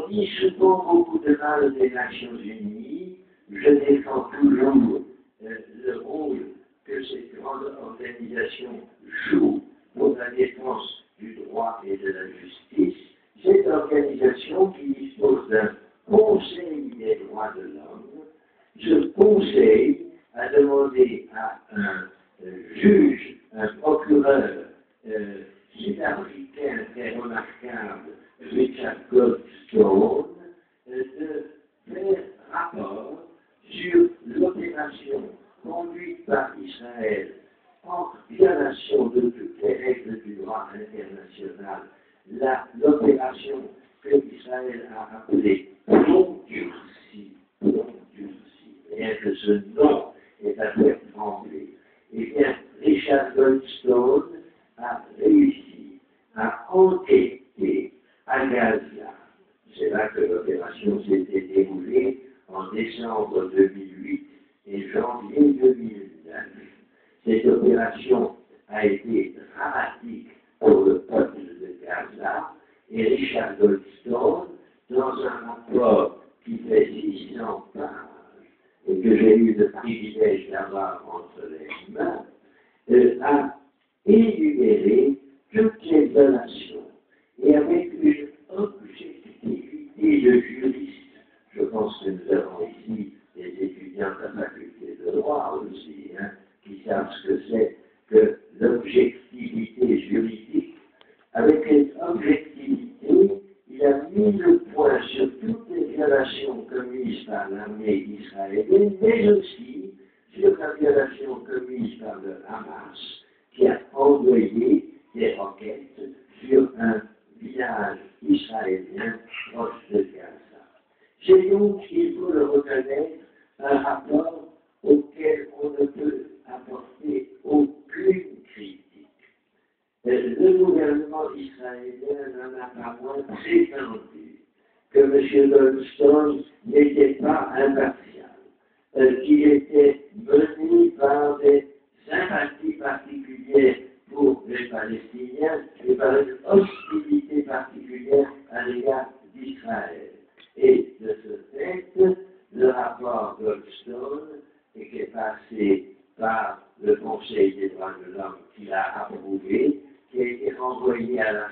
En y souvent beaucoup de mal des Nations Unies, je défends toujours le rôle que cette grande organisation joue pour la défense du droit et de la justice. Cette organisation qui dispose d'un Conseil des droits de l'homme, ce Conseil a demandé à un juge, un procureur sud-africain très remarquable, Richard Goldstone, de faire rapport sur l'opération conduite par Israël en violation de toutes les règles du droit international, l'opération que Israël a appelée Front Durci, rien que ce nom est à faire trembler. Eh bien, Richard Goldstone a réussi à enquêter à Gaza. C'est là que l'opération s'était déroulée en décembre 2008 et janvier 2009. Cette opération a été dramatique pour le peuple de Gaza et Richard Goldstone, dans un rapport qui fait 600 pages et que j'ai eu le privilège d'avoir entre les mains, a énuméré toutes les violations et avec une objectivité de juriste. Je pense que nous avons ici des étudiants de la faculté de droit aussi, qui savent ce que c'est que l'objectivité juridique. Avec cette objectivité, il a mis le point sur toutes les violations commises par l'armée israélienne, mais aussi sur la violation commise par le Hamas, qui a envoyé des roquettes sur un village israélien proche de Gaza. C'est donc, il faut le reconnaître, un rapport auquel on ne peut apporter aucune critique. Le gouvernement israélien n'en a pas moins prétendu que M. Goldstone n'était pas impartial, qu'il était mené par des sympathies particulières pour les Palestiniens et par une hostilité particulière à l'égard d'Israël. Et de ce fait, le rapport Goldstone, qui est passé par le Conseil des droits de l'homme qui l'a approuvé, qui a été renvoyé à la